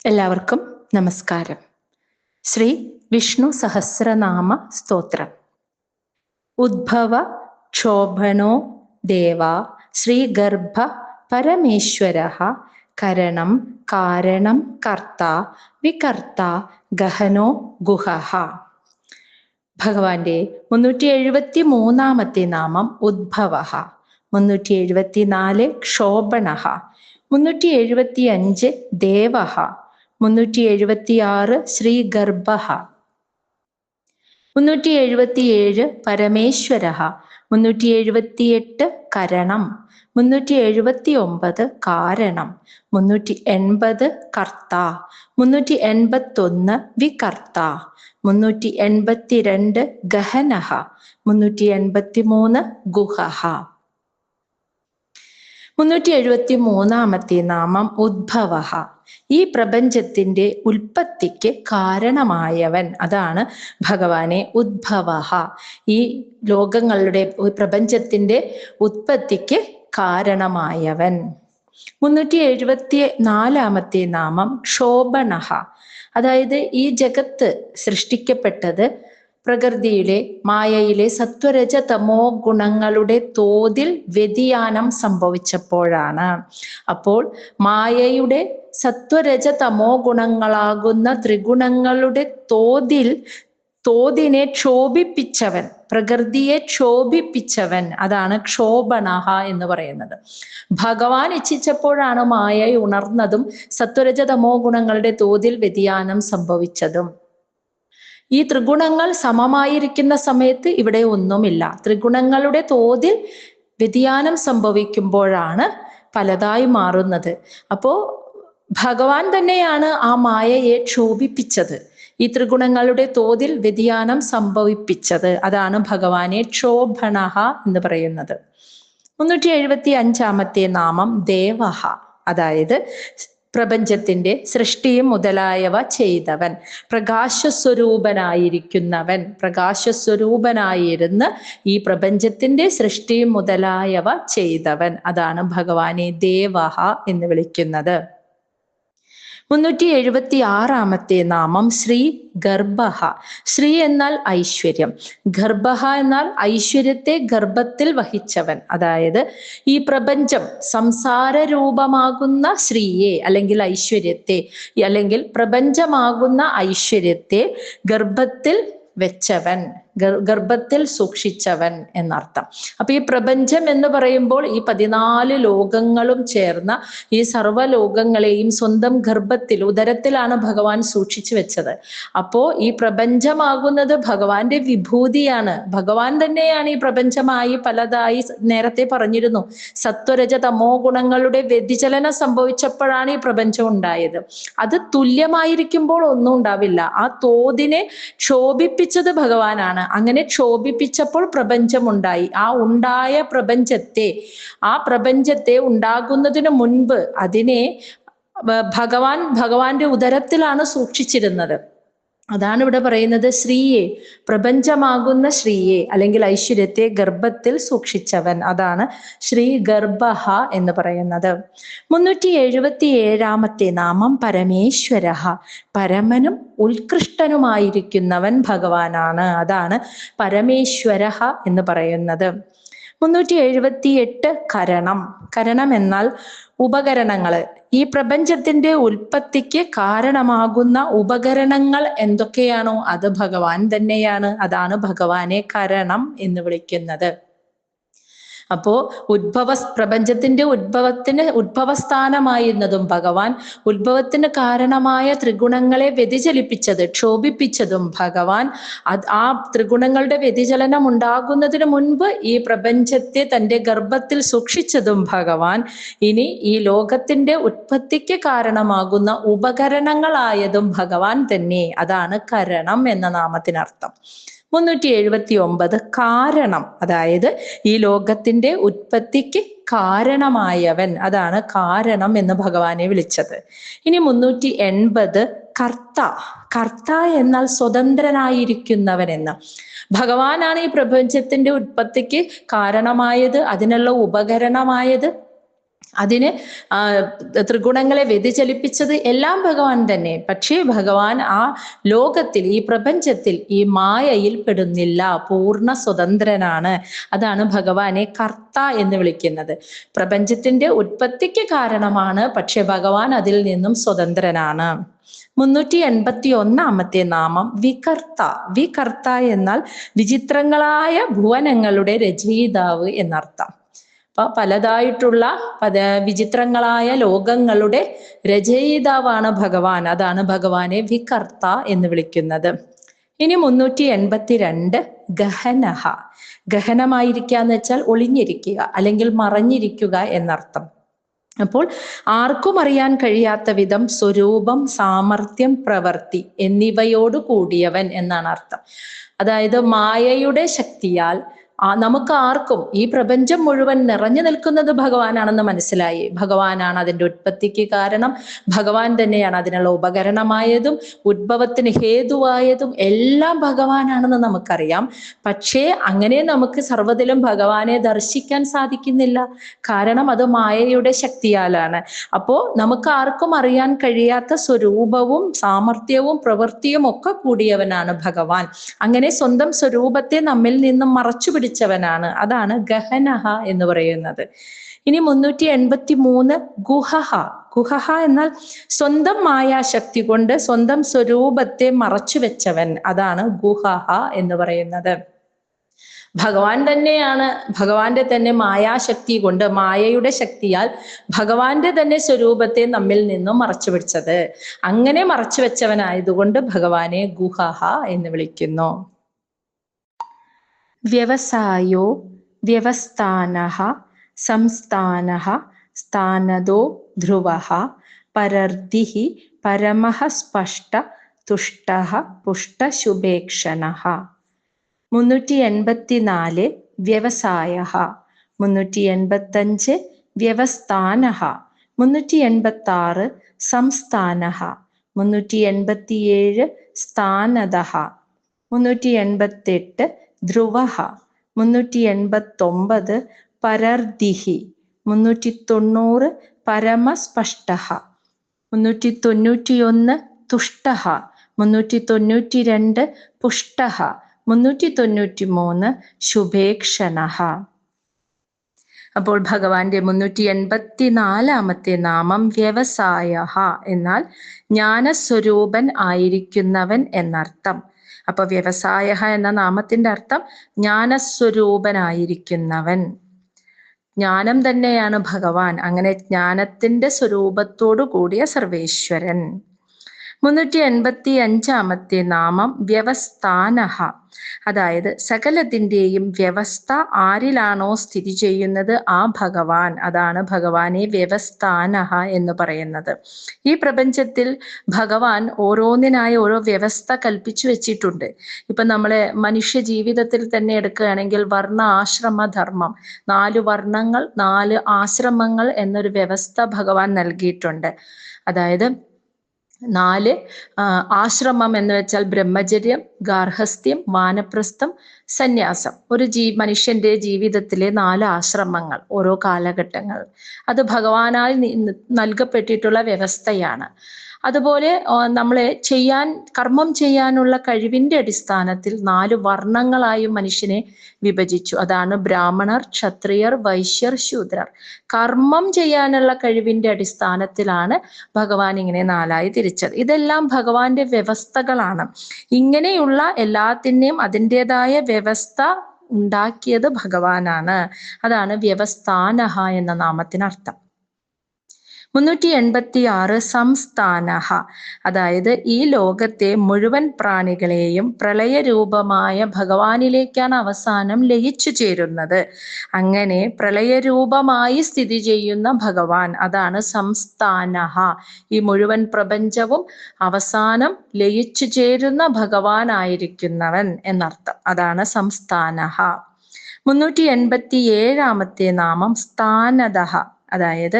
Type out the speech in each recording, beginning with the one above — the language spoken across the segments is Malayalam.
എല്ലാവർക്കും നമസ്കാരം. ശ്രീ വിഷ്ണു സഹസ്രനാമ സ്തോത്രം. ഉദ്ഭവ ക്ഷോഭനോ ദേവ ശ്രീഗർഭ പരമേശ്വരഃ കരണം കാരണം കർത്ത വികർത്ത ഗഹനോ ഗുഹഃ. ഭഗവാന്റെ 373 നാമം ഉദ്ഭവഃ, 374 ക്ഷോഭണഃ, 375 ദേവഃ, 376 ശ്രീഗർഭഃ, 377 പരമേശ്വരഃ, 378 കരണം, 379 കാരണം, 380 കർത്ത, 381 വികർത്ത, 382 ഗഹനഃ, 383 ഗുഹഃ. 373 നാമം ഉദ്ഭവഃ. ഈ പ്രപഞ്ചത്തിന്റെ ഉൽപ്പത്തിക്ക് കാരണമായവൻ, അതാണ് ഭഗവാനെ ഉദ്ഭവഃ. ഈ ലോകങ്ങളുടെ പ്രപഞ്ചത്തിന്റെ ഉത്പത്തിക്ക് കാരണമായവൻ. 374 നാമം ക്ഷോഭണഃ. അതായത് ഈ ജഗത്ത് സൃഷ്ടിക്കപ്പെട്ടത് പ്രകൃതിയിലെ മായയിലെ സത്വരജ തമോ ഗുണങ്ങളുടെ തോതിൽ വ്യതിയാനം സംഭവിച്ചപ്പോഴാണ്. അപ്പോൾ മായയുടെ സത്വരജ തമോ ഗുണങ്ങളാകുന്ന ത്രിഗുണങ്ങളുടെ തോതിനെ ക്ഷോഭിപ്പിച്ചവൻ, പ്രകൃതിയെ ക്ഷോഭിപ്പിച്ചവൻ, അതാണ് ക്ഷോഭണഃ എന്ന് പറയുന്നത്. ഭഗവാൻ ഇച്ഛിച്ചപ്പോഴാണ് മായ ഉണർന്നതും സത്വരജ തമോ ഗുണങ്ങളുടെ തോതിൽ വ്യതിയാനം സംഭവിച്ചതും. ഈ ത്രിഗുണങ്ങൾ സമമായിരിക്കുന്ന സമയത്ത് ഇവിടെ ഒന്നുമില്ല. ത്രിഗുണങ്ങളുടെ തോതിൽ വ്യതിയാനം സംഭവിക്കുമ്പോഴാണ് പലതായി മാറുന്നത്. അപ്പോ ഭഗവാൻ തന്നെയാണ് ആ മായയെ ക്ഷോഭിപ്പിച്ചത്, ഈ ത്രിഗുണങ്ങളുടെ തോതിൽ വ്യതിയാനം സംഭവിപ്പിച്ചത്. അതാണ് ഭഗവാനെ ക്ഷോഭണഃ എന്ന് പറയുന്നത്. 375 നാമം ദേവഃ. അതായത് പ്രപഞ്ചത്തിന്റെ സൃഷ്ടിയും മുതലായവ ചെയ്തവൻ, പ്രകാശസ്വരൂപനായിരിക്കുന്നവൻ, പ്രകാശസ്വരൂപനായിരുന്ന് ഈ പ്രപഞ്ചത്തിന്റെ സൃഷ്ടിയും മുതലായവ ചെയ്തവൻ, അതാണ് ഭഗവാനെ ദേവഃ എന്ന് വിളിക്കുന്നത്. 376 നാമം ശ്രീ ഗർഭഃ. ശ്രീ എന്നാൽ ഐശ്വര്യം, ഗർഭഃ എന്നാൽ ഐശ്വര്യത്തെ ഗർഭത്തിൽ വഹിച്ചവൻ. അതായത് ഈ പ്രപഞ്ചം സംസാര രൂപമാകുന്ന ശ്രീയെ അല്ലെങ്കിൽ ഐശ്വര്യത്തെ, അല്ലെങ്കിൽ പ്രപഞ്ചമാകുന്ന ഐശ്വര്യത്തെ ഗർഭത്തിൽ വെച്ചവൻ, ഗർഭത്തിൽ സൂക്ഷിച്ചവൻ എന്നർത്ഥം. അപ്പൊ ഈ പ്രപഞ്ചം എന്ന് പറയുമ്പോൾ ഈ 14 ലോകങ്ങളും ചേർന്ന ഈ സർവ്വലോകങ്ങളെയും സ്വന്തം ഗർഭത്തിൽ, ഉദരത്തിലാണ് ഭഗവാൻ സൂക്ഷിച്ചു വെച്ചത്. അപ്പോ ഈ പ്രപഞ്ചമാകുന്നത് ഭഗവാന്റെ വിഭൂതിയാണ്. ഭഗവാൻ തന്നെയാണ് ഈ പ്രപഞ്ചമായി പലതായി നേരത്തെ പറഞ്ഞിരുന്നു. സത്വരജ തമോ ഗുണങ്ങളുടെ വ്യതിചലനം സംഭവിച്ചപ്പോഴാണ് ഈ പ്രപഞ്ചം ഉണ്ടായത്. അത് തുല്യമായിരിക്കുമ്പോൾ ഒന്നും ഉണ്ടാവില്ല. ആ തോതിനെ ക്ഷോഭിപ്പിച്ചത് ഭഗവാനാണ്. അങ്ങനെ ക്ഷോഭിപ്പിച്ചപ്പോൾ പ്രപഞ്ചം ഉണ്ടായി. ആ ഉണ്ടായ പ്രപഞ്ചത്തെ ഉണ്ടാകുന്നതിന് മുൻപ് അതിനെ ഭഗവാന്റെ ഉദരത്തിലാണ് സൂക്ഷിച്ചിരുന്നത്. അതാണ് ഇവിടെ പറയുന്നത്, ശ്രീയെ, പ്രപഞ്ചമാകുന്ന ശ്രീയെ അല്ലെങ്കിൽ ഐശ്വര്യത്തെ ഗർഭത്തിൽ സൂക്ഷിച്ചവൻ, അതാണ് ശ്രീ ഗർഭഃ എന്ന് പറയുന്നത്. 377 നാമം പരമേശ്വരഃ. പരമനും ഉത്കൃഷ്ടനുമായിരിക്കുന്നവൻ ഭഗവാനാണ്, അതാണ് പരമേശ്വരഃ എന്ന് പറയുന്നത്. 378 കരണം. കരണം എന്നാൽ ഉപകരണങ്ങള്. ഈ പ്രപഞ്ചത്തിന്റെ ഉൽപ്പത്തിക്ക് കാരണമാകുന്ന ഉപകരണങ്ങൾ എന്തൊക്കെയാണോ അത് ഭഗവാൻ തന്നെയാണ്. അതാണ് ഭഗവാനെ കരണം എന്ന് വിളിക്കുന്നത്. അപ്പോ പ്രപഞ്ചത്തിന്റെ ഉദ്ഭവസ്ഥാനമായിരുന്നതും ഭഗവാൻ, ഉദ്ഭവത്തിന് കാരണമായ ത്രിഗുണങ്ങളെ വ്യതിചലിപ്പിച്ചത്, ക്ഷോഭിപ്പിച്ചതും ഭഗവാൻ, ആ ത്രിഗുണങ്ങളുടെ വ്യതിചലനം ഉണ്ടാകുന്നതിന് മുൻപ് ഈ പ്രപഞ്ചത്തെ തന്റെ ഗർഭത്തിൽ സൂക്ഷിച്ചതും ഭഗവാൻ, ഇനി ഈ ലോകത്തിന്റെ ഉത്പത്തിക്ക് കാരണമാകുന്ന ഉപകരണങ്ങളായതും ഭഗവാൻ തന്നെ. അതാണ് കരണം എന്ന നാമത്തിനർത്ഥം. 379 കാരണം. അതായത് ഈ ലോകത്തിന്റെ ഉത്പത്തിക്ക് കാരണമായവൻ, അതാണ് കാരണം എന്ന് ഭഗവാനെ വിളിച്ചത്. ഇനി 380 കർത്ത. കർത്ത എന്നാൽ സ്വതന്ത്രനായിരിക്കുന്നവൻ എന്ന്. ഭഗവാനാണ് ഈ പ്രപഞ്ചത്തിന്റെ ഉത്പത്തിക്ക് കാരണമായത്, അതിനുള്ള ഉപകരണമായത്. അതിന് ത്രിഗുണങ്ങളെ വ്യതിചലിപ്പിച്ചത് എല്ലാം ഭഗവാൻ തന്നെ. പക്ഷേ ഭഗവാൻ ആ ലോകത്തിൽ, ഈ പ്രപഞ്ചത്തിൽ, ഈ മായയിൽ പെടുന്നില്ല, പൂർണ്ണ സ്വതന്ത്രനാണ്. അതാണ് ഭഗവാനെ കർത്ത എന്ന് വിളിക്കുന്നത്. പ്രപഞ്ചത്തിന്റെ ഉത്പത്തിക്ക് കാരണമാണ്, പക്ഷെ ഭഗവാൻ അതിൽ നിന്നും സ്വതന്ത്രനാണ്. 381 നാമം വികർത്ത. വികർത്ത എന്നാൽ വിചിത്രങ്ങളായ ഭുവനങ്ങളുടെ രചയിതാവ് എന്നർത്ഥം. അപ്പൊ പലതായിട്ടുള്ള വിചിത്രങ്ങളായ ലോകങ്ങളുടെ രചയിതാവാണ് ഭഗവാൻ. അതാണ് ഭഗവാനെ വികർത്ത എന്ന് വിളിക്കുന്നത്. ഇനി 382 ഗഹനഹ. ഗഹനമായിരിക്കുക എന്ന് വെച്ചാൽ ഒളിഞ്ഞിരിക്കുക അല്ലെങ്കിൽ മറഞ്ഞിരിക്കുക എന്നർത്ഥം. അപ്പോൾ ആർക്കും അറിയാൻ കഴിയാത്ത വിധം സ്വരൂപം, സാമർത്ഥ്യം, പ്രവൃത്തി എന്നിവയോട് കൂടിയവൻ എന്നാണ് അർത്ഥം. അതായത് മായയുടെ ശക്തിയാൽ നമുക്ക് ആർക്കും, ഈ പ്രപഞ്ചം മുഴുവൻ നിറഞ്ഞു നിൽക്കുന്നത് ഭഗവാനാണെന്ന് മനസ്സിലായി. ഭഗവാനാണ് അതിൻ്റെ ഉത്പത്തിക്ക് കാരണം, ഭഗവാൻ തന്നെയാണ് അതിനുള്ള ഉപകരണമായതും ഉദ്ഭവത്തിന് ഹേതുവായതും എല്ലാം ഭഗവാനാണെന്ന് നമുക്കറിയാം. പക്ഷേ അങ്ങനെ നമുക്ക് സർവ്വതിലും ഭഗവാനെ ദർശിക്കാൻ സാധിക്കുന്നില്ല. കാരണം അത് മായയുടെ ശക്തിയാലാണ്. അപ്പോൾ നമുക്ക് ആർക്കും അറിയാൻ കഴിയാത്ത സ്വരൂപവും സാമർത്ഥ്യവും പ്രവൃത്തിയും ഒക്കെ കൂടിയവനാണ് ഭഗവാൻ. അങ്ങനെ സ്വന്തം സ്വരൂപത്തെ നമ്മിൽ നിന്നും മറച്ചു പിടിച്ചവനാണ്. അതാണ് ഗഹനഹ എന്ന് പറയുന്നത്. ഇനി 383 ഗുഹഹ. ഗുഹഹ എന്നാൽ സ്വന്തം മായാശക്തി കൊണ്ട് സ്വന്തം സ്വരൂപത്തെ മറച്ചു വെച്ചവൻ. അതാണ് ഗുഹഹ എന്ന് പറയുന്നത്. ഭഗവാൻ തന്നെയാണ് ഭഗവാന്റെ തന്നെ മായാശക്തി കൊണ്ട്, മായയുടെ ശക്തിയാൽ ഭഗവാന്റെ തന്നെ സ്വരൂപത്തെ നമ്മിൽ നിന്നും മറച്ചു പിടിച്ചത്. അങ്ങനെ മറച്ചു വെച്ചവനായതുകൊണ്ട് ഭഗവാനെ ഗുഹഹ എന്ന് വിളിക്കുന്നു. വ്യവസായോ വ്യവസ്ഥാനഃ സംസ്ഥാനഃ സ്ഥാനദോ ധ്രുവഃ പരർദിഃ പരമഃ സ്പഷ്ട തുഷ്ടഃ പുഷ്ടശുഭേക്ഷണഃ. 384 വ്യവസായഃ. 385 വ്യവസ്ഥാനഃ. 386 സംസ്ഥാനഃ. 387 സ്ഥാനദഃ. 388 ധ്രുവഃ. 389 പരർദിഃ. 390 പരമസ്പഷ്ടഃ. 391 തുഷ്ടഃ. 392 പുഷ്ടഃ. 393 ശുഭേക്ഷണഃ. അപ്പോൾ ഭഗവാന്റെ 384 നാമം വ്യവസായഃ എന്നാൽ ജ്ഞാനസ്വരൂപൻ ആയിരിക്കുന്നവൻ എന്നർത്ഥം. അപ്പൊ വ്യവസായഃ എന്ന നാമത്തിന്റെ അർത്ഥം ജ്ഞാനസ്വരൂപനായിരിക്കുന്നവൻ. ജ്ഞാനം തന്നെയാണ് ഭഗവാൻ. അങ്ങനെ ജ്ഞാനത്തിന്റെ സ്വരൂപത്തോടു കൂടിയ സർവേശ്വരൻ. 385 നാമം വ്യവസ്ഥാനഃ. അതായത് സകലത്തിന്റെയും വ്യവസ്ഥ ആരിലാണോ സ്ഥിതി ചെയ്യുന്നത് ആ ഭഗവാൻ. അതാണ് ഭഗവാനെ വ്യവസ്ഥാനഃ എന്ന് പറയുന്നത്. ഈ പ്രപഞ്ചത്തിൽ ഭഗവാൻ ഓരോന്നിനായി ഓരോ വ്യവസ്ഥ കൽപ്പിച്ചു വെച്ചിട്ടുണ്ട്. ഇപ്പൊ നമ്മളെ മനുഷ്യ ജീവിതത്തിൽ തന്നെ എടുക്കുകയാണെങ്കിൽ വർണ്ണ ആശ്രമ ധർമ്മം, 4 വർണ്ണങ്ങൾ 4 ആശ്രമങ്ങൾ എന്നൊരു വ്യവസ്ഥ ഭഗവാൻ നൽകിയിട്ടുണ്ട്. അതായത് 4 ആശ്രമം എന്ന് വെച്ചാൽ ബ്രഹ്മചര്യം, ഗാർഹസ്ഥ്യം, വാനപ്രസ്ഥം, സന്യാസം. ഒരു മനുഷ്യന്റെ ജീവിതത്തിലെ 4 ആശ്രമങ്ങൾ, ഓരോ കാലഘട്ടങ്ങൾ. അത് ഭഗവാനാൽ നൽകപ്പെട്ടിട്ടുള്ള വ്യവസ്ഥയാണ്. അതുപോലെ നമ്മളെ കർമ്മം ചെയ്യാനുള്ള കഴിവിന്റെ അടിസ്ഥാനത്തിൽ 4 വർണ്ണങ്ങളായും മനുഷ്യനെ വിഭജിച്ചു. അതാണ് ബ്രാഹ്മണർ, ക്ഷത്രിയർ, വൈശ്യർ, ശൂദ്രർ. കർമ്മം ചെയ്യാനുള്ള കഴിവിന്റെ അടിസ്ഥാനത്തിലാണ് ഭഗവാൻ ഇങ്ങനെ 4ആയി തിരിച്ചത്. ഇതെല്ലാം ഭഗവാന്റെ വ്യവസ്ഥകളാണ്. ഇങ്ങനെയുള്ള എല്ലാത്തിനെയും അതിൻ്റെതായ വ്യവസ്ഥ ഉണ്ടാക്കിയത് ഭഗവാനാണ്. അതാണ് വ്യവസ്ഥാനഃ എന്ന നാമത്തിനർത്ഥം. 386 സംസ്ഥാനഃ. അതായത് ഈ ലോകത്തെ മുഴുവൻ പ്രാണികളെയും പ്രളയരൂപമായ ഭഗവാനിലേക്കാണ് അവസാനം ലയിച്ചു ചേരുന്നത്. അങ്ങനെ പ്രളയരൂപമായി സ്ഥിതി ചെയ്യുന്ന ഭഗവാൻ, അതാണ് സംസ്ഥാനഃ. ഈ മുഴുവൻ പ്രപഞ്ചവും അവസാനം ലയിച്ചു ചേരുന്ന ഭഗവാനായിരിക്കുന്നവൻ എന്നർത്ഥം. അതാണ് സംസ്ഥാനഃ. 387 നാമം സ്ഥാനദഃ. അതായത്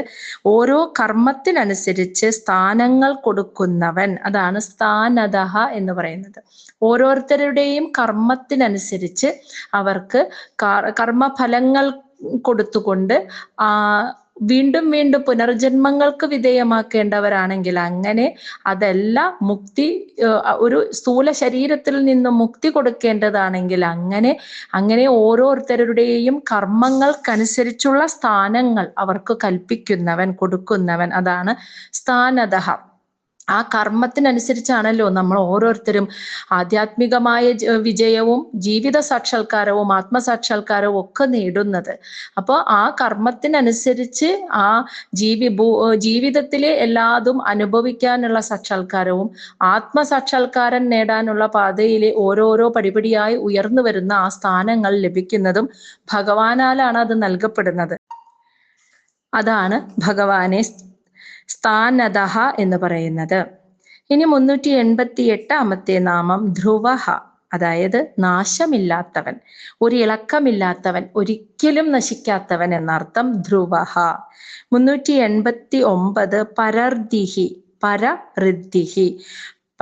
ഓരോ കർമ്മത്തിനനുസരിച്ച് സ്ഥാനങ്ങൾ കൊടുക്കുന്നവൻ. അതാണ് സ്ഥാനദഃ എന്ന് പറയുന്നത്. ഓരോരുത്തരുടെയും കർമ്മത്തിനനുസരിച്ച് അവർക്ക് കർമ്മഫലങ്ങൾ കൊടുത്തുകൊണ്ട് വീണ്ടും വീണ്ടും പുനർജന്മങ്ങൾക്ക് വിധേയമാക്കേണ്ടവരാണെങ്കിൽ അങ്ങനെ അതല്ല മുക്തി, ഒരു സ്ഥൂല ശരീരത്തിൽ നിന്ന് മുക്തി കൊടുക്കേണ്ടതാണെങ്കിൽ അങ്ങനെ ഓരോരുത്തരുടെയും കർമ്മങ്ങൾക്കനുസരിച്ചുള്ള സ്ഥാനങ്ങൾ അവർക്ക് കൽപ്പിക്കുന്നവൻ, കൊടുക്കുന്നവൻ, അതാണ് സ്ഥാനതഃ. ആ കർമ്മത്തിനനുസരിച്ചാണല്ലോ നമ്മൾ ഓരോരുത്തരും ആധ്യാത്മികമായ വിജയവും ജീവിത സാക്ഷാത്കാരവും ആത്മസാക്ഷാത്കാരവും ഒക്കെ നേടുന്നത്. അപ്പോൾ ആ കർമ്മത്തിനനുസരിച്ച് ആ ജീവിതത്തിലെ എല്ലാതും അനുഭവിക്കാനുള്ള സാക്ഷാത്കാരവും ആത്മസാക്ഷാത്കാരം നേടാനുള്ള പാതയിലെ ഓരോരോ പടിപടിയായി ഉയർന്നു വരുന്ന ആ സ്ഥാനങ്ങൾ ലഭിക്കുന്നതും ഭഗവാനാലാണ് അത് നൽകപ്പെടുന്നത്. അതാണ് ഭഗവാനെ സ്ഥാനതഃ എന്ന് പറയുന്നത്. ഇനി 388 നാമം ധ്രുവഃ, അതായത് നാശമില്ലാത്തവൻ, ഒരു ഇളക്കമില്ലാത്തവൻ, ഒരിക്കലും നശിക്കാത്തവൻ എന്നർത്ഥം ധ്രുവഃ. 389 പരർദിഹി, പരഋദ്ധിഹി,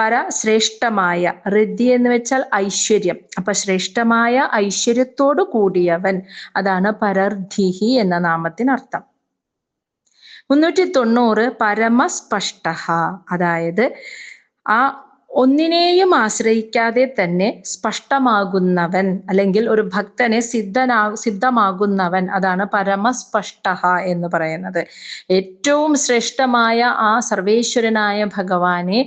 പര ശ്രേഷ്ഠമായ, ഋദ്ധി എന്ന് വെച്ചാൽ ഐശ്വര്യം, അപ്പൊ ശ്രേഷ്ഠമായ ഐശ്വര്യത്തോടു കൂടിയവൻ, അതാണ് പരർദ്ധിഹി എന്ന നാമത്തിനർത്ഥം. 390 പരമസ്പഷ്ട, അതായത് ആ ഒന്നിനെയും ആശ്രയിക്കാതെ തന്നെ സ്പഷ്ടമാകുന്നവൻ, അല്ലെങ്കിൽ ഒരു ഭക്തനെ സിദ്ധമാകുന്നവൻ, അതാണ് പരമസ്പഷ്ട എന്ന് പറയുന്നത്. ഏറ്റവും ശ്രേഷ്ഠമായ ആ സർവേശ്വരനായ ഭഗവാനെ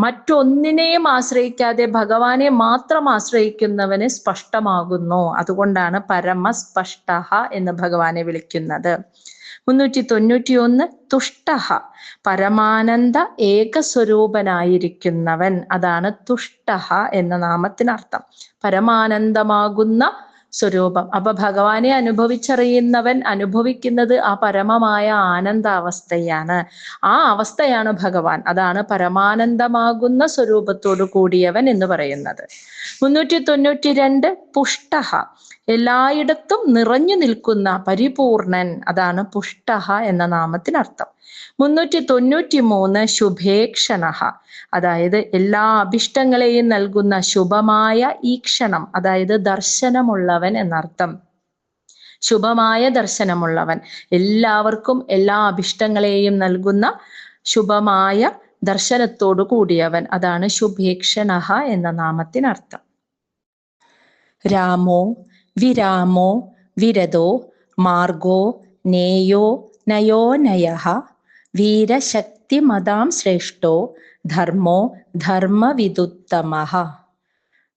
മറ്റൊന്നിനെയും ആശ്രയിക്കാതെ ഭഗവാനെ മാത്രം ആശ്രയിക്കുന്നവന് സ്പഷ്ടമാകുന്നു. അതുകൊണ്ടാണ് പരമസ്പഷ്ട എന്ന് ഭഗവാനെ വിളിക്കുന്നത്. 391 തുഷ്ടഃ, പരമാനന്ദ ഏകസ്വരൂപനായിരിക്കുന്നവൻ, അതാണ് തുഷ്ടഃ എന്ന നാമത്തിനർത്ഥം. പരമാനന്ദമാകുന്ന സ്വരൂപം. അപ്പൊ ഭഗവാനെ അനുഭവിച്ചറിയുന്നവൻ അനുഭവിക്കുന്നത് ആ പരമമായ ആനന്ദാവസ്ഥയാണ്. ആ അവസ്ഥയാണ് ഭഗവാൻ. അതാണ് പരമാനന്ദമാകുന്ന സ്വരൂപത്തോടു കൂടിയവൻ എന്ന് പറയുന്നത്. 392 പുഷ്ടഃ, എല്ലായിടത്തും നിറഞ്ഞു നിൽക്കുന്ന പരിപൂർണൻ, അതാണ് പുഷ്ടഃ എന്ന നാമത്തിനർത്ഥം. 393 ശുഭേക്ഷണഃ, അതായത് എല്ലാ അഭിഷ്ടങ്ങളെയും നൽകുന്ന ശുഭമായ ഈക്ഷണം, അതായത് ദർശനമുള്ളവൻ എന്നർത്ഥം. ശുഭമായ ദർശനമുള്ളവൻ, എല്ലാവർക്കും എല്ലാ അഭിഷ്ടങ്ങളെയും നൽകുന്ന ശുഭമായ ദർശനത്തോടു കൂടിയവൻ, അതാണ് ശുഭേക്ഷണഃ എന്ന നാമത്തിനർത്ഥം. രാമോ വിരാമോ വിരതോ മാർഗോ നേയോ നയോനയഃ വീരശക്തിമതാം ശ്രേഷ്ഠോ ധർമ്മോ ധർമ്മവിദുത്തമഃ.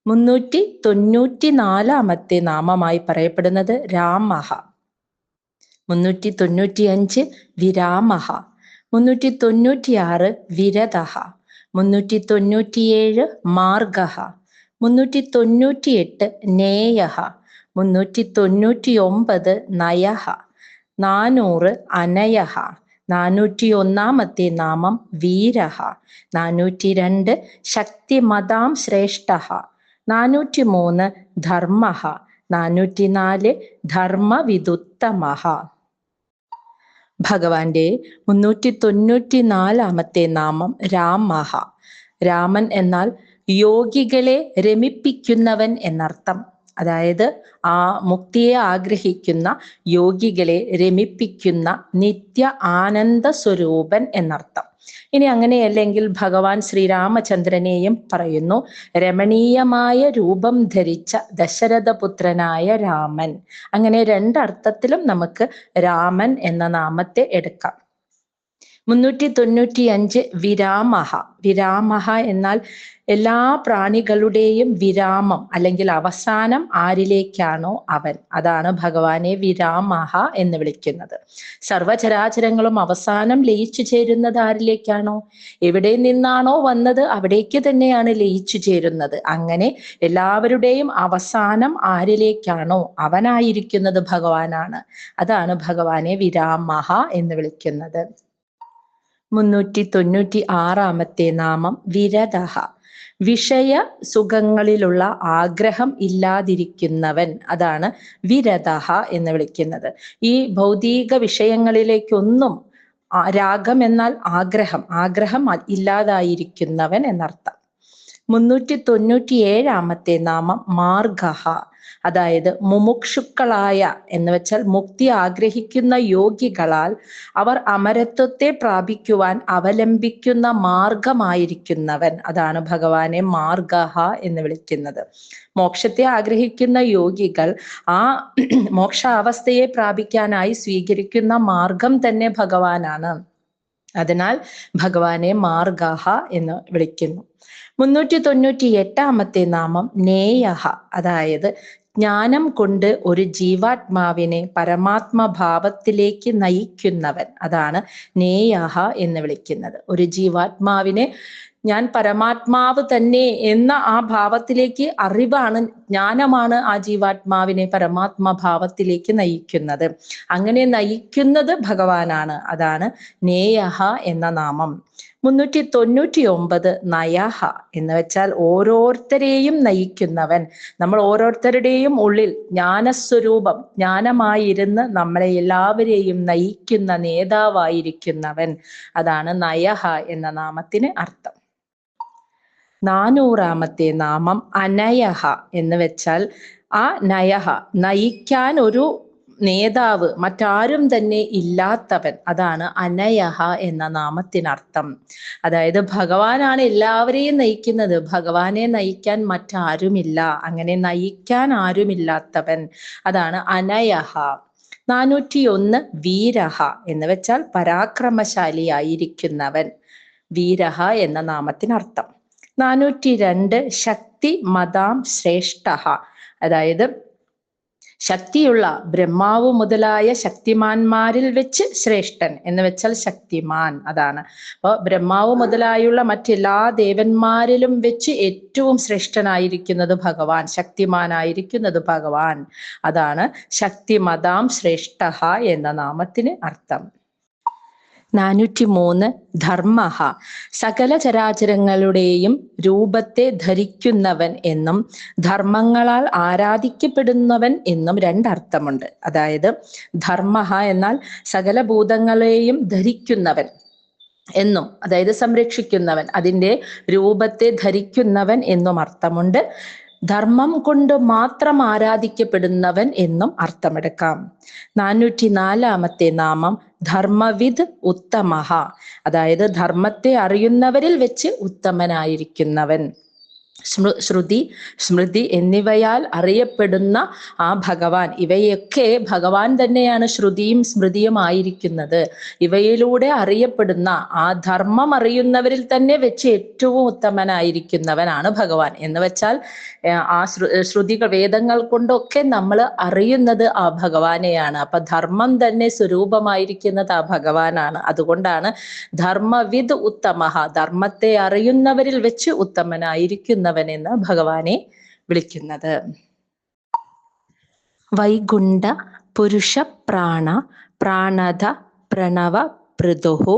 394 നാമമായി പറയപ്പെടുന്നത് രാമഃ. 395 വിരാമഃ. 396 വിരതഃ. 397 മാർഗഃ. 398 നേയഃ. 399 നയഃ. 400 അനയഃ. 401 നാമം വീരഃ. 402 ശക്തിമതാം ശ്രേഷ്ഠഃ. 403 ധർമ്മഃ. 404 ധർമ്മവിദുത്തമഃ. ഭഗവാന്റെ 394 നാമം രാമഃ. രാമൻ എന്നാൽ യോഗികളെ രമിപ്പിക്കുന്നവൻ എന്നർത്ഥം. അതായത് ആ മുക്തിയെ ആഗ്രഹിക്കുന്ന യോഗികളെ രമിപ്പിക്കുന്ന നിത്യ ആനന്ദ സ്വരൂപൻ എന്നർത്ഥം. ഇനി അങ്ങനെയല്ലെങ്കിൽ ഭഗവാൻ ശ്രീരാമചന്ദ്രനെയും പറയുന്നു രമണീയമായ രൂപം ധരിച്ച ദശരഥപുത്രനായ രാമൻ. അങ്ങനെ രണ്ടർത്ഥത്തിലും നമുക്ക് രാമൻ എന്ന നാമത്തെ എടുക്കാം. 395 വിരാമഃ. വിരാമഃ എന്നാൽ എല്ലാ പ്രാണികളുടെയും വിരാമം അല്ലെങ്കിൽ അവസാനം ആരിലേക്കാണോ അവൻ, അതാണ് ഭഗവാനെ വിരാമഃ എന്ന് വിളിക്കുന്നത്. സർവചരാചരങ്ങളും അവസാനം ലയിച്ചു ചേരുന്നത് ആരിലേക്കാണോ, എവിടെ നിന്നാണോ വന്നത് അവിടേക്ക് തന്നെയാണ് ലയിച്ചു ചേരുന്നത്. അങ്ങനെ എല്ലാവരുടെയും അവസാനം ആരിലേക്കാണോ അവനായിരിക്കുന്നത് ഭഗവാനാണ്. അതാണ് ഭഗവാനെ വിരാമഃ എന്ന് വിളിക്കുന്നത്. 396 നാമം വിരതഃ. വിഷയ സുഖങ്ങളിലുള്ള ആഗ്രഹം ഇല്ലാതിരിക്കുന്നവൻ, അതാണ് വിരതഃ എന്ന് വിളിക്കുന്നത്. ഈ ഭൗതിക വിഷയങ്ങളിലേക്കൊന്നും രാഗം എന്നാൽ ആഗ്രഹം ഇല്ലാതായിരിക്കുന്നവൻ എന്നർത്ഥം. 397 നാമം മാർഗഃ. അതായത് മുമുക്ഷുക്കളായ എന്ന് വെച്ചാൽ മുക്തി ആഗ്രഹിക്കുന്ന യോഗികളാൽ അവർ അമരത്വത്തെ പ്രാപിക്കുവാൻ അവലംബിക്കുന്ന മാർഗമായിരിക്കുന്നവൻ. അതാണ് ഭഗവാനെ മാർഗഹ എന്ന് വിളിക്കുന്നത്. മോക്ഷത്തെ ആഗ്രഹിക്കുന്ന യോഗികൾ ആ മോക്ഷാവസ്ഥയെ പ്രാപിക്കാനായി സ്വീകരിക്കുന്ന മാർഗം തന്നെ ഭഗവാനാണ്. അതിനാൽ ഭഗവാനെ മാർഗഹ എന്ന് വിളിക്കുന്നു. 398 നാമം നേയഹ, അതായത് ജ്ഞാനം കൊണ്ട് ഒരു ജീവാത്മാവിനെ പരമാത്മഭാവത്തിലേക്ക് നയിക്കുന്നവൻ. അതാണ് നേയഹ എന്ന് വിളിക്കുന്നത്. ഒരു ജീവാത്മാവിനെ ഞാൻ പരമാത്മാവ് തന്നെ എന്ന ആ ഭാവത്തിലേക്ക്, അറിവാണ്, ജ്ഞാനമാണ് ആ ജീവാത്മാവിനെ പരമാത്മഭാവത്തിലേക്ക് നയിക്കുന്നത്. അങ്ങനെ നയിക്കുന്നത് ഭഗവാനാണ്. അതാണ് നേയഹ എന്ന നാമം. 399 നയഹ എന്ന് വെച്ചാൽ ഓരോരുത്തരെയും നയിക്കുന്നവൻ. നമ്മൾ ഓരോരുത്തരുടെയും ഉള്ളിൽ ജ്ഞാനസ്വരൂപം, ജ്ഞാനമായിരുന്ന് നമ്മളെ എല്ലാവരെയും നയിക്കുന്ന നേതാവായിരിക്കുന്നവൻ. അതാണ് നയഹ എന്ന നാമത്തിന് അർത്ഥം. 400 നാമം അനയഹ എന്ന് വെച്ചാൽ ആ നയഹ, നയിക്കാൻ ഒരു നേതാവ്, മറ്റാരും തന്നെ ഇല്ലാത്തവൻ. അതാണ് അനയഹ എന്ന നാമത്തിനർത്ഥം. അതായത് ഭഗവാനാണ് എല്ലാവരെയും നയിക്കുന്നത്. ഭഗവാനെ നയിക്കാൻ മറ്റാരുമില്ല. അങ്ങനെ നയിക്കാൻ ആരുമില്ലാത്തവൻ. അതാണ് അനയഹ. 401 വീരഹ എന്ന് വെച്ചാൽ പരാക്രമശാലിയായിരിക്കുന്നവൻ. വീരഹ എന്ന നാമത്തിനർത്ഥം. 402 ശക്തി മതാം ശ്രേഷ്ഠഹ, അതായത് ശക്തിയുള്ള ബ്രഹ്മാവ് മുതലായ ശക്തിമാന്മാരിൽ വെച്ച് ശ്രേഷ്ഠൻ എന്ന് വെച്ചാൽ ശക്തിമാൻ. അതാണ്. അപ്പോൾ ബ്രഹ്മാവ് മുതലായുള്ള മറ്റെല്ലാ ദേവന്മാരിലും വെച്ച് ഏറ്റവും ശ്രേഷ്ഠനായിരിക്കുന്നത് ഭഗവാൻ, ശക്തിമാനായിരിക്കുന്നത് ഭഗവാൻ. അതാണ് ശക്തിമതാം ശ്രേഷ്ഠഹ എന്ന നാമത്തിന് അർത്ഥം. 403 ധർമ്മഹ, സകല ചരാചരങ്ങളുടെയും രൂപത്തെ ധരിക്കുന്നവൻ എന്നും ധർമ്മങ്ങളാൽ ആരാധിക്കപ്പെടുന്നവൻ എന്നും രണ്ടർത്ഥമുണ്ട്. അതായത് ധർമ്മഹ എന്നാൽ സകല ഭൂതങ്ങളെയും ധരിക്കുന്നവൻ എന്നും, അതായത് സംരക്ഷിക്കുന്നവൻ, അതിൻ്റെ രൂപത്തെ ധരിക്കുന്നവൻ എന്നും അർത്ഥമുണ്ട്. ധർമ്മം കൊണ്ട് മാത്രം ആരാധിക്കപ്പെടുന്നവൻ എന്നും അർത്ഥമെടുക്കാം. 404 നാമം ധർമ്മവിദ് ഉത്തമഹ, അതായത് അറിയുന്നവരിൽ വെച്ച് ഉത്തമനായിരിക്കുന്നവൻ. ശ്രുതി, സ്മൃതി എന്നിവയാൽ അറിയപ്പെടുന്ന ആ ഭഗവാൻ, ഇവയൊക്കെ ഭഗവാൻ തന്നെയാണ് ശ്രുതിയും സ്മൃതിയും ആയിരിക്കുന്നത്. ഇവയിലൂടെ അറിയപ്പെടുന്ന ആ ധർമ്മം അറിയുന്നവരിൽ തന്നെ വെച്ച് ഏറ്റവും ഉത്തമനായിരിക്കുന്നവനാണ് ഭഗവാൻ. എന്ന് വെച്ചാൽ ആ ശ്രുതികൾ, വേദങ്ങൾ കൊണ്ടൊക്കെ നമ്മൾ അറിയുന്നത് ആ ഭഗവാനെയാണ്. അപ്പൊ ധർമ്മം തന്നെ സ്വരൂപമായിരിക്കുന്നത് ആ ഭഗവാനാണ്. അതുകൊണ്ടാണ് ധർമ്മവിദ് ഉത്തമഹ, ധർമ്മത്തെ അറിയുന്നവരിൽ വെച്ച് ഉത്തമനായിരിക്കുന്ന എന്ന് ഭഗവാനെ വിളിക്കുന്നത്. വൈകുണ്ഠ പുരുഷ പ്രാണ പ്രാണധ പ്രണവ പൃഥുഹു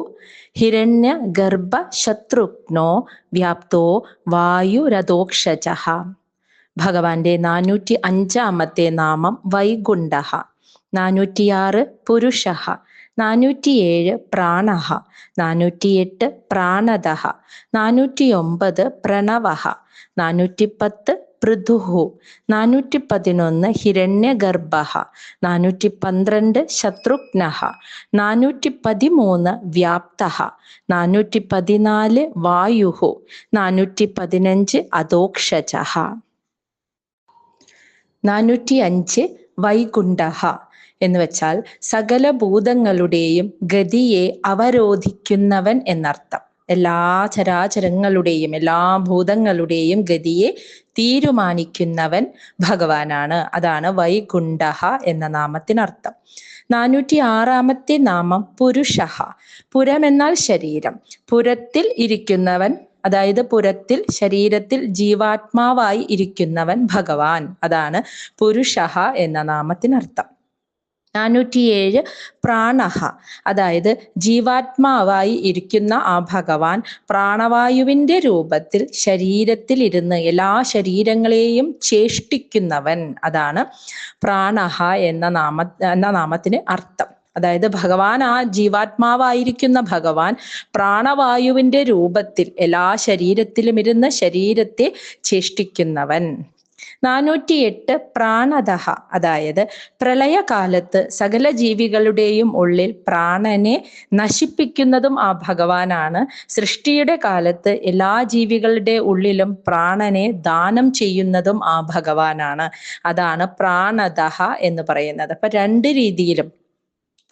ഹിരണ്യ ഗർഭ ശത്രുഘ്നോ വ്യാപ്തോ വായുരഥോക്ഷജഃ. ഭഗവാന്റെ 405 നാമം വൈകുണ്ഠഃ. 406 പുരുഷഃ. 407 പ്രാണഃ. 408 പ്രാണദഃ. 409 പ്രണവഃ. 410 പൃഥുഹു. 411 ഹിരണ്യഗർഭഃ. 412 ശത്രുഘ്നഃ. 413 വ്യാപ്തഃ. 414 വായുഹു. 415 അധോക്ഷജഃ. 405 വൈകുണ്ഠഃ എന്ന് വെച്ചാൽ സകല ഭൂതങ്ങളുടെയും ഗതിയെ അവരോധിക്കുന്നവൻ എന്നർത്ഥം. എല്ലാ ചരാചരങ്ങളുടെയും എല്ലാ ഭൂതങ്ങളുടെയും ഗതിയെ തീരുമാനിക്കുന്നവൻ ഭഗവാനാണ്. അതാണ് വൈകുണ്ഠഃ എന്ന നാമത്തിനർത്ഥം. 406 നാമം പുരുഷഃ. പുരം എന്നാൽ ശരീരം. പുരത്തിൽ ഇരിക്കുന്നവൻ, അതായത് പുരത്തിൽ, ശരീരത്തിൽ ജീവാത്മാവായി ഇരിക്കുന്നവൻ ഭഗവാൻ. അതാണ് പുരുഷഃ എന്ന നാമത്തിനർത്ഥം. 407 പ്രാണഃ, അതായത് ജീവാത്മാവായി ഇരിക്കുന്ന ആ ഭഗവാൻ പ്രാണവായുവിന്റെ രൂപത്തിൽ ശരീരത്തിൽ ഇരുന്ന് എല്ലാ ശരീരങ്ങളെയും ചേഷ്ടിക്കുന്നവൻ. അതാണ് പ്രാണഃ എന്ന നാമത്തിന് അർത്ഥം. അതായത് ഭഗവാൻ, ആ ജീവാത്മാവായിരിക്കുന്ന ഭഗവാൻ പ്രാണവായുവിന്റെ രൂപത്തിൽ എല്ലാ ശരീരത്തിലും ഇരുന്ന് ശരീരത്തെ ചേഷ്ടിക്കുന്നവൻ. 408 പ്രാണദഹ, അതായത് പ്രളയകാലത്ത് സകല ജീവികളുടെയും ഉള്ളിൽ പ്രാണനെ നശിപ്പിക്കുന്നതും ആ ഭഗവാനാണ്. സൃഷ്ടിയുടെ കാലത്ത് എല്ലാ ജീവികളുടെ ഉള്ളിലും പ്രാണനെ ദാനം ചെയ്യുന്നതും ആ ഭഗവാനാണ്. അതാണ് പ്രാണദഹ എന്ന് പറയുന്നത്. അപ്പൊ രണ്ട് രീതിയിലും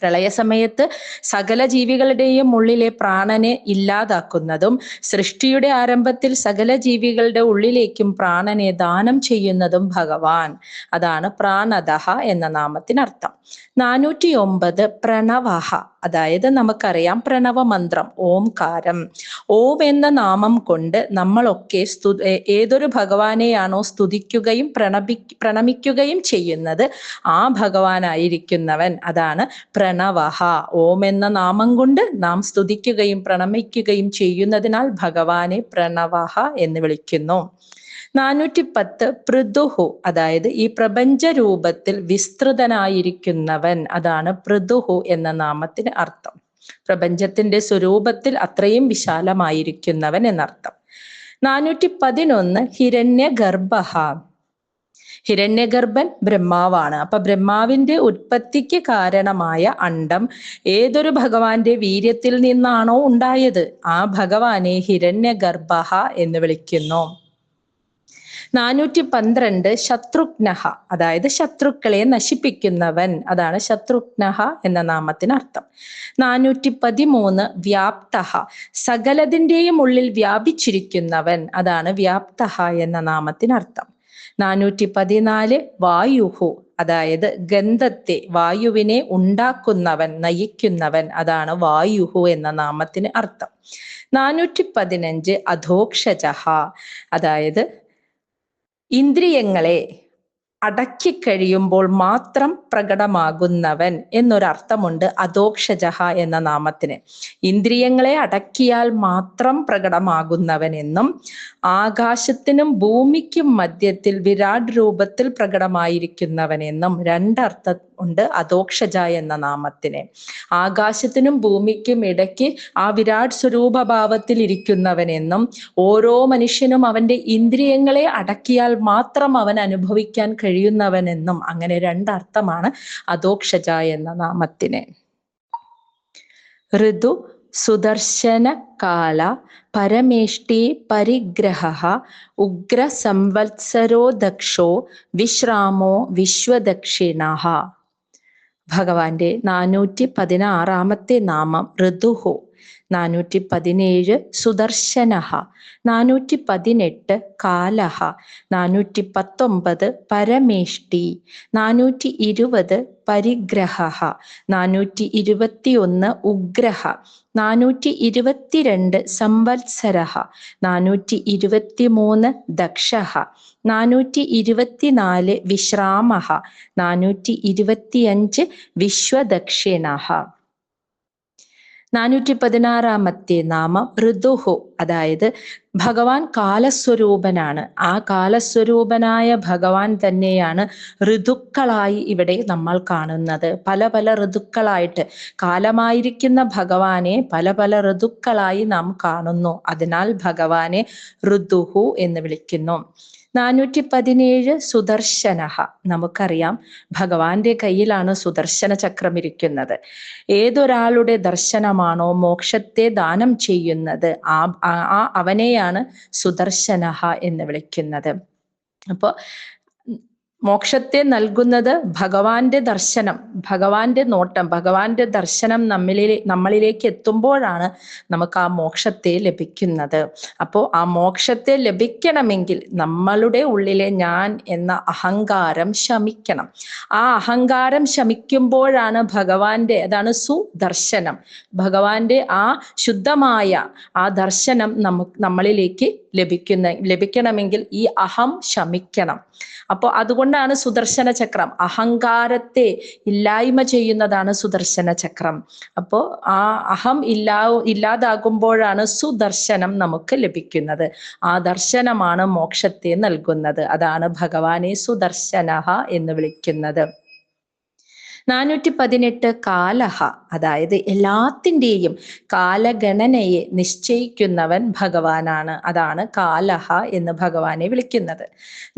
പ്രളയ സമയത്ത് സകല ജീവികളുടെയും ഉള്ളിലെ പ്രാണനെ ഇല്ലാതാക്കുന്നതും സൃഷ്ടിയുടെ ആരംഭത്തിൽ സകല ജീവികളുടെ ഉള്ളിലേക്കും പ്രാണനെ ദാനം ചെയ്യുന്നതും ഭഗവാൻ. അതാണ് പ്രാണദഹ എന്ന നാമത്തിനർത്ഥം. 409 പ്രണവഹ, അതായത് നമുക്കറിയാം പ്രണവ മന്ത്രം ഓംകാരം. ഓം എന്ന നാമം കൊണ്ട് നമ്മളൊക്കെ ഏതൊരു ഭഗവാനെയാണോ സ്തുതിക്കുകയും പ്രണമിക്കുകയും ചെയ്യുന്നത് ആ ഭഗവാനായിരിക്കുന്നവൻ. അതാണ് പ്രണവഹ. ഓം എന്ന നാമം കൊണ്ട് നാം സ്തുതിക്കുകയും പ്രണമിക്കുകയും ചെയ്യുന്നതിനാൽ ഭഗവാനെ പ്രണവഹ എന്ന് വിളിക്കുന്നു. 410 പൃഥുഹു, അതായത് ഈ പ്രപഞ്ച രൂപത്തിൽ വിസ്തൃതനായിരിക്കുന്നവൻ. അതാണ് പൃഥുഹു എന്ന നാമത്തിന് അർത്ഥം. പ്രപഞ്ചത്തിന്റെ സ്വരൂപത്തിൽ അത്രയും വിശാലമായിരിക്കുന്നവൻ എന്നർത്ഥം. 411 ഹിരണ്യഗർഭഃ. ഹിരണ്യഗർഭൻ ബ്രഹ്മാവാണ്. അപ്പൊ ബ്രഹ്മാവിന്റെ ഉത്പത്തിക്ക് കാരണമായ അണ്ഡം ഏതൊരു ഭഗവാന്റെ വീര്യത്തിൽ നിന്നാണോ ഉണ്ടായത് ആ ഭഗവാനെ ഹിരണ്യഗർഭഃ എന്ന് വിളിക്കുന്നു. 412 ശത്രുഘ്നഃ, അതായത് ശത്രുക്കളെ നശിപ്പിക്കുന്നവൻ. അതാണ് ശത്രുഘ്നഃ എന്ന നാമത്തിന് അർത്ഥം. 413 വ്യാപ്തഃ, സകലതിന്റെയും ഉള്ളിൽ വ്യാപിച്ചിരിക്കുന്നവൻ. അതാണ് വ്യാപ്തഃ എന്ന നാമത്തിനർത്ഥം. 414 വായുഹു, അതായത് ഗന്ധത്തെ വായുവിനെ ഉണ്ടാക്കുന്നവൻ നയിക്കുന്നവൻ. അതാണ് വായുഹു എന്ന നാമത്തിന് അർത്ഥം. 415 അധോക്ഷജഃ, അതായത് ഇന്ദ്രിയങ്ങളെ അടക്കി കഴിയുമ്പോൾ മാത്രം പ്രകടമാകുന്നവൻ എന്നൊരർത്ഥമുണ്ട് അധോക്ഷജഃ എന്ന നാമത്തിന്. ഇന്ദ്രിയങ്ങളെ അടക്കിയാൽ മാത്രം പ്രകടമാകുന്നവൻ എന്നും ആകാശത്തിനും ഭൂമിക്കും മധ്യത്തിൽ വിരാട് രൂപത്തിൽ പ്രകടമായിരിക്കുന്നവൻ എന്നും രണ്ടർത്ഥം ഉണ്ട് അധോക്ഷജ എന്ന നാമത്തിന്. ആകാശത്തിനും ഭൂമിക്കും ഇടയ്ക്ക് ആ വിരാട് സ്വരൂപഭാവത്തിൽ ഇരിക്കുന്നവനെന്നും ഓരോ മനുഷ്യനും അവന്റെ ഇന്ദ്രിയങ്ങളെ അടക്കിയാൽ മാത്രം അവൻ അനുഭവിക്കാൻ കഴിയുന്നവനെന്നും അങ്ങനെ രണ്ടർത്ഥമാണ് അധോക്ഷജ എന്ന നാമത്തിന്. ഋതു സുദർശന കാല പരമേഷ്ടി പരിഗ്രഹഃ ഉഗ്ര സംവത്സരോ ദക്ഷോ വിശ്രാമോ വിശ്വദക്ഷിണഃ. ഭഗവാന്റെ 416 നാമം ഋതുഹു. 417 സുദർശനഃ. 418 കാലഃ. 419 പരമേഷ്ടി. 420 പരിഗ്രഹഃ. 421 ഉഗ്രഃ. 422 സംവത്സരഃ. 423 ദക്ഷഃ. 424 വിശ്രാമഃ. 425 വിശ്വദക്ഷിണഃ. 416 നാമം ഋതുഹു, അതായത് ഭഗവാൻ കാലസ്വരൂപനാണ്. ആ കാലസ്വരൂപനായ ഭഗവാൻ തന്നെയാണ് ഋതുക്കളായി ഇവിടെ നമ്മൾ കാണുന്നത്. പല പല ഋതുക്കളായിട്ട് കാലമായിരിക്കുന്ന ഭഗവാനെ പല പല ഋതുക്കളായി നാം കാണുന്നു. അതിനാൽ ഭഗവാനെ ഋതുഹു എന്ന് വിളിക്കുന്നു. 417 സുദർശനഃ. നമുക്കറിയാം ഭഗവാന്റെ കയ്യിലാണ് സുദർശന ചക്രം ഇരിക്കുന്നത്. ഏതൊരാളുടെ ദർശനമാണോ മോക്ഷത്തെ ദാനം ചെയ്യുന്നത് അവനെയാണ് സുദർശനഃ എന്ന് വിളിക്കുന്നത്. അപ്പൊ മോക്ഷത്തെ നൽകുന്നത് ഭഗവാന്റെ ദർശനം, ഭഗവാന്റെ നോട്ടം, ഭഗവാന്റെ ദർശനം നമ്മളിലേക്ക് എത്തുമ്പോഴാണ് നമുക്ക് ആ മോക്ഷത്തെ ലഭിക്കുന്നത്. അപ്പോൾ ആ മോക്ഷത്തെ ലഭിക്കണമെങ്കിൽ നമ്മളുടെ ഉള്ളിലെ ഞാൻ എന്ന അഹങ്കാരം ശമിക്കണം. ആ അഹങ്കാരം ശമിക്കുമ്പോഴാണ് ഭഗവാന്റെ, അതാണ് സുദർശനം, ഭഗവാന്റെ ആ ശുദ്ധമായ ആ ദർശനം നമ്മളിലേക്ക് ലഭിക്കണമെങ്കിൽ ഈ അഹം ശമിക്കണം. അപ്പോൾ അതുകൊണ്ടാണ് സുദർശന ചക്രം, അഹങ്കാരത്തെ ഇല്ലായ്മ ചെയ്യുന്നതാണ് സുദർശന ചക്രം. അപ്പോൾ ആ അഹം ഇല്ലാതാകുമ്പോഴാണ് സുദർശനം നമുക്ക് ലഭിക്കുന്നത്. ആ ദർശനമാണ് മോക്ഷത്തെ നൽകുന്നത്. അതാണ് ഭഗവാനെ സുദർശനഃ എന്ന് വിളിക്കുന്നത്. 418 കാലഹ, അതായത് എല്ലാത്തിൻ്റെയും കാലഗണനയെ നിശ്ചയിക്കുന്നവൻ ഭഗവാനാണ്. അതാണ് കാലഹ എന്ന് ഭഗവാനെ വിളിക്കുന്നത്.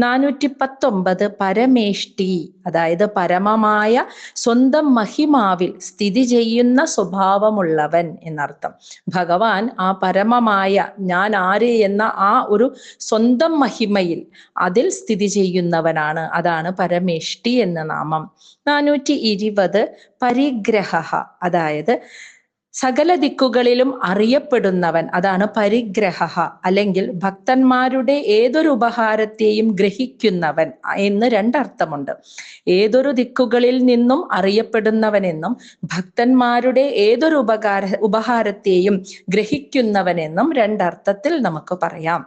419 പരമേഷ്ടി, അതായത് പരമമായ സ്വന്തം മഹിമാവിൽ സ്ഥിതി ചെയ്യുന്ന സ്വഭാവമുള്ളവൻ എന്നർത്ഥം. ഭഗവാൻ ആ പരമമായ ഞാൻ ആര് എന്ന ആ ഒരു സ്വന്തം മഹിമയിൽ അതിൽ സ്ഥിതി ചെയ്യുന്നവനാണ്. അതാണ് പരമേഷ്ടി എന്ന നാമം. 420 പരിഗ്രഹ, അതായത് സകല ദിക്കുകളിലും അറിയപ്പെടുന്നവൻ. അതാണ് പരിഗ്രഹ, അല്ലെങ്കിൽ ഭക്തന്മാരുടെ ഏതൊരു ഉപഹാരത്തെയും ഗ്രഹിക്കുന്നവൻ എന്ന് രണ്ടർത്ഥമുണ്ട്. ഏതൊരു ദിക്കുകളിൽ നിന്നും അറിയപ്പെടുന്നവനെന്നും ഭക്തന്മാരുടെ ഏതൊരു ഉപഹാരത്തെയും ഗ്രഹിക്കുന്നവനെന്നും രണ്ടർത്ഥത്തിൽ നമുക്ക് പറയാം.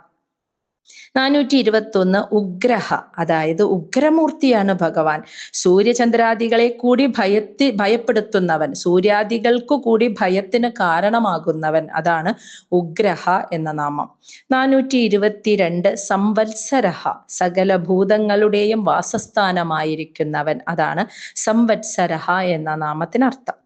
421 ഉഗ്രഹ, അതായത് ഉഗ്രമൂർത്തിയാണ് ഭഗവാൻ. സൂര്യചന്ദ്രാദികളെ കൂടി ഭയപ്പെടുത്തുന്നവൻ, സൂര്യാദികൾക്കു കൂടി ഭയത്തിന് കാരണമാകുന്നവൻ. അതാണ് ഉഗ്രഹ എന്ന നാമം. 422 സംവത്സരഹ, സകല ഭൂതങ്ങളുടെയും വാസസ്ഥാനമായിരിക്കുന്നവൻ. അതാണ് സംവത്സരഹ എന്ന നാമത്തിനർത്ഥം.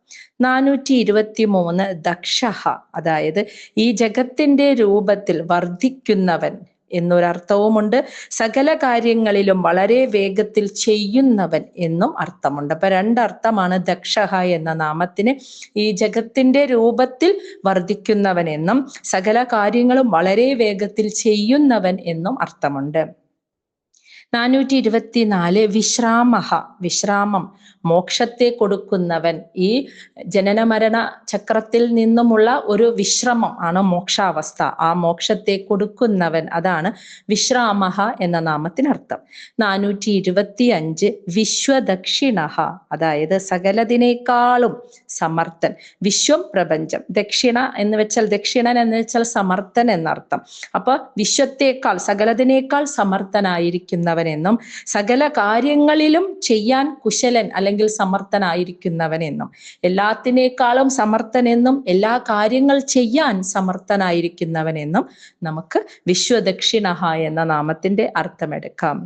423 ദക്ഷഹ, അതായത് ഈ ജഗത്തിന്റെ രൂപത്തിൽ വർദ്ധിക്കുന്നവൻ എന്നൊരർത്ഥവുമുണ്ട്. സകല കാര്യങ്ങളിലും വളരെ വേഗത്തിൽ ചെയ്യുന്നവൻ എന്നും അർത്ഥമുണ്ട്. അപ്പൊ രണ്ടർത്ഥമാണ് ദക്ഷഹ എന്ന നാമത്തിന്. ഈ ജഗത്തിന്റെ രൂപത്തിൽ വർദ്ധിക്കുന്നവൻ എന്നും സകല കാര്യങ്ങളും വളരെ വേഗത്തിൽ ചെയ്യുന്നവൻ എന്നും അർത്ഥമുണ്ട്. 424 വിശ്രാമഹ, വിശ്രാമം, മോക്ഷത്തെ കൊടുക്കുന്നവൻ. ഈ ജനന മരണ ചക്രത്തിൽ നിന്നുമുള്ള ഒരു വിശ്രമം ആണ് മോക്ഷാവസ്ഥ. ആ മോക്ഷത്തെ കൊടുക്കുന്നവൻ, അതാണ് വിശ്രാമഹ എന്ന നാമത്തിനർത്ഥം. 425 വിശ്വദക്ഷിണഹ, അതായത് സകലതിനേക്കാളും സമർത്ഥൻ. വിശ്വം പ്രപഞ്ചം, ദക്ഷിണ എന്ന് വെച്ചാൽ ദക്ഷിണൻ എന്ന് വെച്ചാൽ സമർത്ഥൻ എന്നർത്ഥം. അപ്പൊ വിശ്വത്തേക്കാൾ സകലതിനേക്കാൾ സമർത്ഥനായിരിക്കുന്നവൻ എന്നും സകല കാര്യങ്ങളിലും ചെയ്യാൻ കുശലൻ അല്ലെങ്കിൽ സമർത്ഥനായിരിക്കുന്നവൻ എന്നും, എല്ലാത്തിനേക്കാളും സമർത്ഥൻ എന്നും എല്ലാ കാര്യങ്ങൾ ചെയ്യാൻ സമർത്ഥനായിരിക്കുന്നവൻ എന്നും നമുക്ക് വിശ്വദക്ഷിണഹ എന്ന നാമത്തിന്റെ അർത്ഥമെടുക്കാം.